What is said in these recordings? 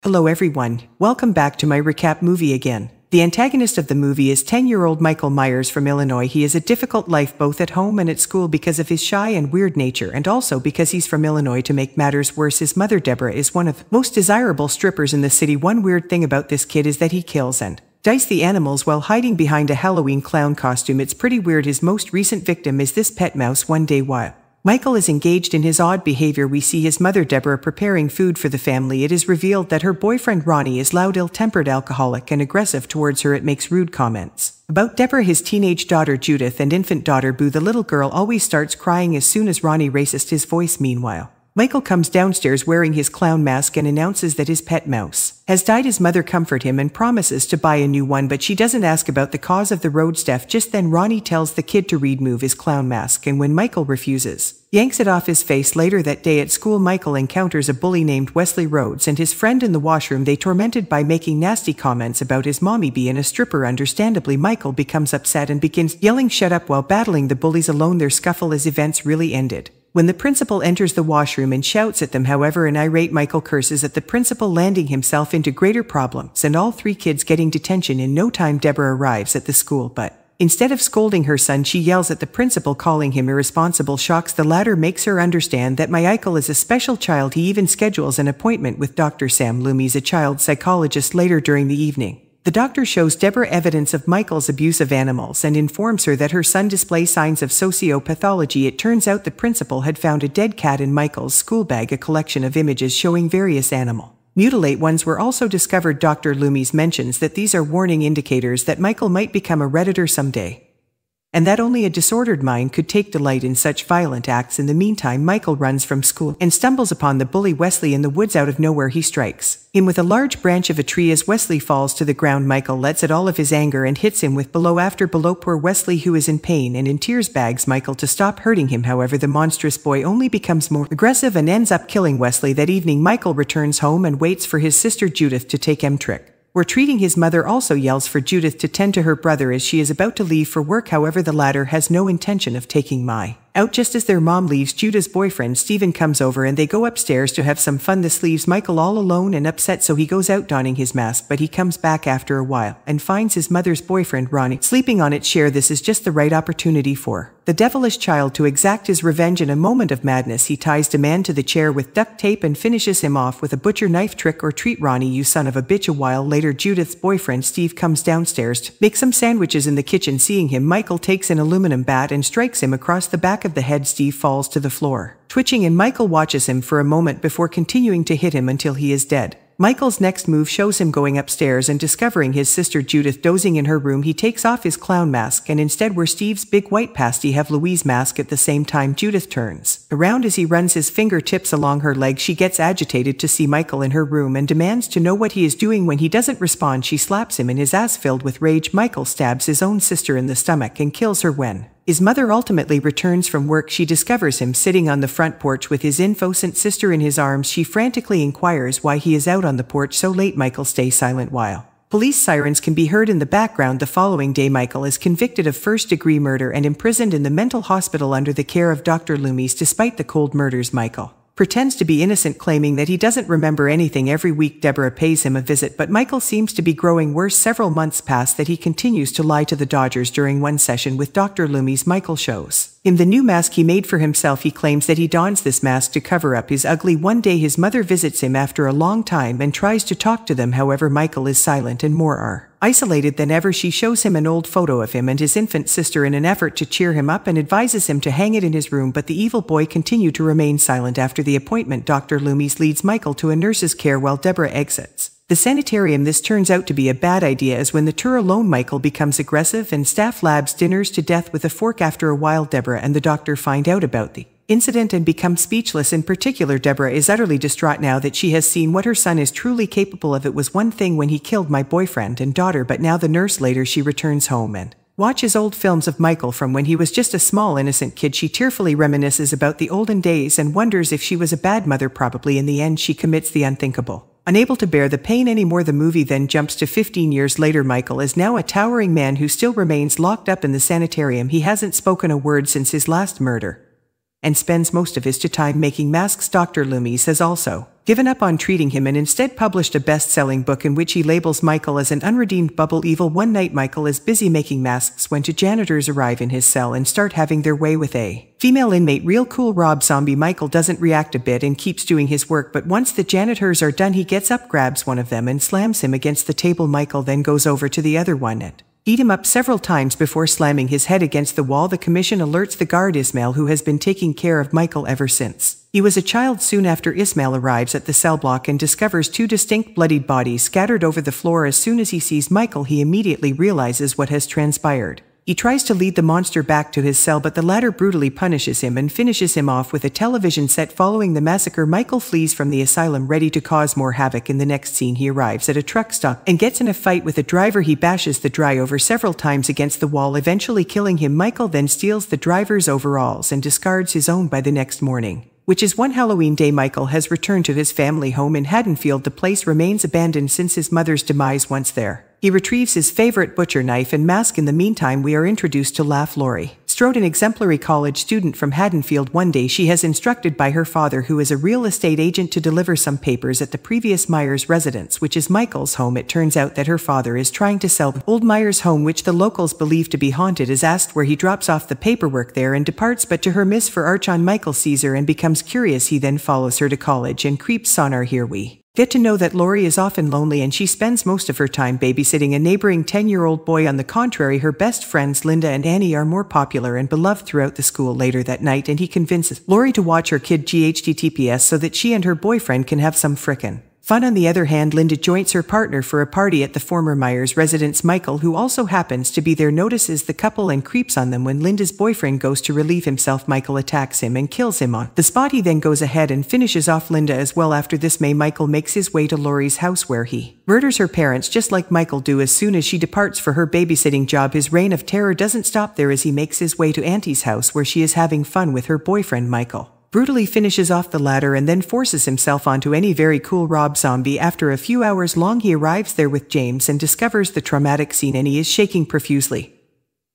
Hello everyone, welcome back to my recap movie again. The antagonist of the movie is 10-year-old Michael Myers from Illinois. He has a difficult life both at home and at school because of his shy and weird nature, and also because he's from Illinois. To make matters worse, his mother Deborah is one of the most desirable strippers in the city. One weird thing about this kid is that he kills and dice the animals while hiding behind a Halloween clown costume. It's pretty weird. His most recent victim is this pet mouse. One day while Michael is engaged in his odd behavior, we see his mother Deborah preparing food for the family. It is revealed that her boyfriend Ronnie is loud, ill-tempered alcoholic and aggressive towards her. It makes rude comments about Deborah, his teenage daughter Judith, and infant daughter Boo. The little girl always starts crying as soon as Ronnie raises his voice. Meanwhile, Michael comes downstairs wearing his clown mask and announces that his pet mouse has died. His mother comforts him and promises to buy a new one, but she doesn't ask about the cause of the road's death. Just then Ronnie tells the kid to remove his clown mask, and when Michael refuses, yanks it off his face. Later that day at school, Michael encounters a bully named Wesley Rhodes and his friend in the washroom. They tormented by making nasty comments about his mommy being a stripper. Understandably, Michael becomes upset and begins yelling "shut up" while battling the bullies alone. Their scuffle as events really ended when the principal enters the washroom and shouts at them. However, an irate Michael curses at the principal, landing himself into greater problems and all three kids getting detention in no time. Deborah arrives at the school, but instead of scolding her son, she yells at the principal, calling him irresponsible. Shocks the latter makes her understand that Michael is a special child. He even schedules an appointment with Dr. Sam Loomis, a child psychologist. Later during the evening, the doctor shows Deborah evidence of Michael's abuse of animals and informs her that her son displays signs of sociopathology. It turns out the principal had found a dead cat in Michael's school bag. A collection of images showing various animal mutilate ones were also discovered. Dr. Loomis mentions that these are warning indicators that Michael might become a redditor someday, and that only a disordered mind could take delight in such violent acts. In the meantime, Michael runs from school and stumbles upon the bully Wesley in the woods. Out of nowhere, he strikes him with a large branch of a tree. As Wesley falls to the ground, Michael lets out all of his anger and hits him with blow after blow. Poor Wesley, who is in pain and in tears, begs Michael to stop hurting him. However, the monstrous boy only becomes more aggressive and ends up killing Wesley. That evening, Michael returns home and waits for his sister Judith to take him trick or treating. His mother also yells for Judith to tend to her brother as she is about to leave for work. However, the latter has no intention of taking Mai out. Just as their mom leaves, Judah's boyfriend Steven comes over and they go upstairs to have some fun. This leaves Michael all alone and upset, so he goes out donning his mask, but he comes back after a while and finds his mother's boyfriend Ronnie sleeping on its chair. This is just the right opportunity for the devilish child to exact his revenge. In a moment of madness, he ties the man to the chair with duct tape and finishes him off with a butcher knife. Trick or treat, Ronnie, you son of a bitch. A while later, Judith's boyfriend Steve comes downstairs to make some sandwiches in the kitchen. Seeing him, Michael takes an aluminum bat and strikes him across the back of the head. Steve falls to the floor, twitching, and Michael watches him for a moment before continuing to hit him until he is dead. Michael's next move shows him going upstairs and discovering his sister Judith dozing in her room. He takes off his clown mask and instead wears Steve's big white pasty have Louise mask. At the same time, Judith turns around as he runs his fingertips along her leg. She gets agitated to see Michael in her room and demands to know what he is doing. When he doesn't respond, she slaps him in his ass. Filled with rage, Michael stabs his own sister in the stomach and kills her. When his mother ultimately returns from work, she discovers him sitting on the front porch with his innocent sister in his arms. She frantically inquires why he is out on the porch so late. Michael stays silent while police sirens can be heard in the background. The following day, Michael is convicted of first-degree murder and imprisoned in the mental hospital under the care of Dr. Loomis. Despite the cold murders, Michael pretends to be innocent, claiming that he doesn't remember anything. Every week, Deborah pays him a visit, but Michael seems to be growing worse. Several months pass that he continues to lie to the Dodgers. During one session with Dr. Loomis, Michael shows him the new mask he made for himself. He claims that he dons this mask to cover up his ugly. One day, his mother visits him after a long time and tries to talk to them. However, Michael is silent and more are isolated than ever. She shows him an old photo of him and his infant sister in an effort to cheer him up and advises him to hang it in his room, but the evil boy continued to remain silent. After the appointment, Dr. Loomis leads Michael to a nurse's care while Deborah exits the sanitarium. This turns out to be a bad idea, as when the tour alone, Michael becomes aggressive and staff labs dinners to death with a fork. After a while, Deborah and the doctor find out about the incident and become speechless. In particular, Deborah is utterly distraught now that she has seen what her son is truly capable of. It was one thing when he killed my boyfriend and daughter, but now the nurse. Later, she returns home and watches old films of Michael from when he was just a small innocent kid. She tearfully reminisces about the olden days and wonders if she was a bad mother. Probably. In the end, she commits the unthinkable. Unable to bear the pain anymore, the movie then jumps to 15 years later. Michael is now a towering man who still remains locked up in the sanitarium. He hasn't spoken a word since his last murder and spends most of his time making masks. Dr. Loomis has also given up on treating him and instead published a best-selling book in which he labels Michael as an unredeemed bubble evil. One night Michael is busy making masks when two janitors arrive in his cell and start having their way with a female inmate. Real cool Rob Zombie. Michael doesn't react a bit and keeps doing his work, but once the janitors are done he gets up, grabs one of them and slams him against the table. Michael then goes over to the other one and beat him up several times before slamming his head against the wall. The commission alerts the guard Ismail, who has been taking care of Michael ever since he was a child. Soon after, Ismail arrives at the cell block and discovers two distinct bloodied bodies scattered over the floor. As soon as he sees Michael, he immediately realizes what has transpired. He tries to lead the monster back to his cell, but the latter brutally punishes him and finishes him off with a television set. Following the massacre, Michael flees from the asylum, ready to cause more havoc. In the next scene, he arrives at a truck stop and gets in a fight with the driver. He bashes the driver several times against the wall, eventually killing him. Michael then steals the driver's overalls and discards his own. By the next morning, which is one Halloween day, Michael has returned to his family home in Haddonfield. The place remains abandoned since his mother's demise. Once there, he retrieves his favorite butcher knife and mask. In the meantime, we are introduced to Laurie Strode, an exemplary college student from Haddonfield. One day she has instructed by her father, who is a real estate agent, to deliver some papers at the previous Myers residence, which is Michael's home. It turns out that her father is trying to sell the old Myers home, which the locals believe to be haunted. Is asked where he drops off the paperwork there and departs, but to her misfortune Michael sees her and becomes curious. He then follows her to college and creeps on her. Here we get to know that Laurie is often lonely and she spends most of her time babysitting a neighboring 10-year-old boy. On the contrary, her best friends Linda and Annie are more popular and beloved throughout the school. Later that night, and he convinces Laurie to watch her kid GHTTPS so that she and her boyfriend can have some frickin' fun. On the other hand, Linda joins her partner for a party at the former Myers residence. Michael, who also happens to be there, notices the couple and creeps on them. When Linda's boyfriend goes to relieve himself, Michael attacks him and kills him on the spot. He then goes ahead and finishes off Linda as well. After this, Michael makes his way to Laurie's house, where he murders her parents just like Michael do as soon as she departs for her babysitting job. His reign of terror doesn't stop there as he makes his way to Auntie's house, where she is having fun with her boyfriend. Michael brutally finishes off the latter and then forces himself onto any very cool Rob Zombie. After a few hours long, he arrives there with James and discovers the traumatic scene, and he is shaking profusely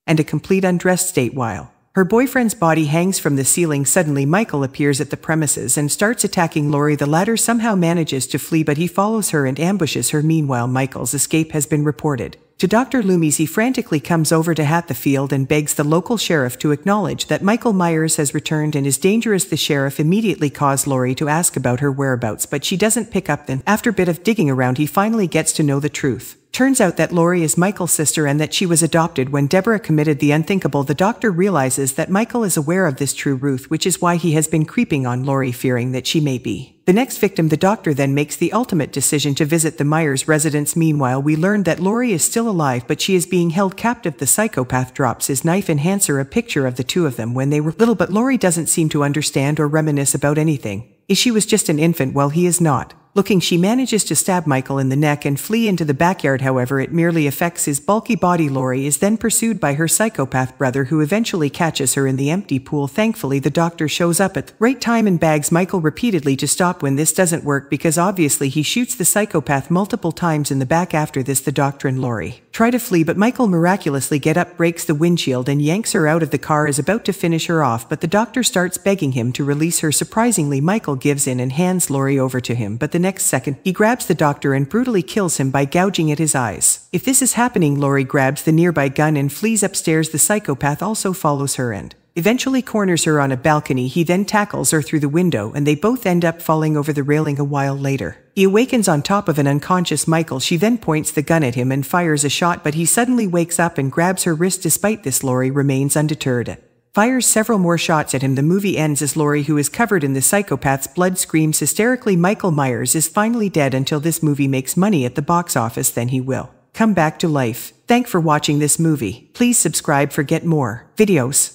and a complete undressed state while her boyfriend's body hangs from the ceiling. Suddenly, Michael appears at the premises and starts attacking Laurie. The latter somehow manages to flee, but he follows her and ambushes her. Meanwhile, Michael's escape has been reported to Dr. Loomis. He frantically comes over to Haddonfield and begs the local sheriff to acknowledge that Michael Myers has returned and is dangerous. The sheriff immediately calls Laurie to ask about her whereabouts, but she doesn't pick up. Then, after a bit of digging around, he finally gets to know the truth. Turns out that Laurie is Michael's sister and that she was adopted when Deborah committed the unthinkable. The doctor realizes that Michael is aware of this truth, which is why he has been creeping on Laurie, fearing that she may be the next victim. The doctor then makes the ultimate decision to visit the Myers residence. Meanwhile, we learn that Laurie is still alive, but she is being held captive. The psychopath drops his knife and hands her a picture of the two of them when they were little, but Laurie doesn't seem to understand or reminisce about anything. She was just an infant while he is not. Looking, she manages to stab Michael in the neck and flee into the backyard. However, it merely affects his bulky body. Laurie is then pursued by her psychopath brother, who eventually catches her in the empty pool. Thankfully, the doctor shows up at the right time and begs Michael repeatedly to stop. When this doesn't work, because obviously he shoots the psychopath multiple times in the back. After this, the doctor and Laurie try to flee, but Michael miraculously gets up, breaks the windshield, and yanks her out of the car. Is about to finish her off, but the doctor starts begging him to release her. Surprisingly, Michael gives in and hands Laurie over to him, but the next second, he grabs the doctor and brutally kills him by gouging at his eyes. If this is happening, Laurie grabs the nearby gun and flees upstairs. The psychopath also follows her and eventually corners her on a balcony. He then tackles her through the window and they both end up falling over the railing. A while later, he awakens on top of an unconscious Michael. She then points the gun at him and fires a shot, but he suddenly wakes up and grabs her wrist. Despite this, Laurie remains undeterred. Fires several more shots at him. The movie ends as Laurie, who is covered in the psychopath's blood, screams hysterically. Michael Myers is finally dead until this movie makes money at the box office. Then he will come back to life. Thanks for watching this movie. Please subscribe for get more videos.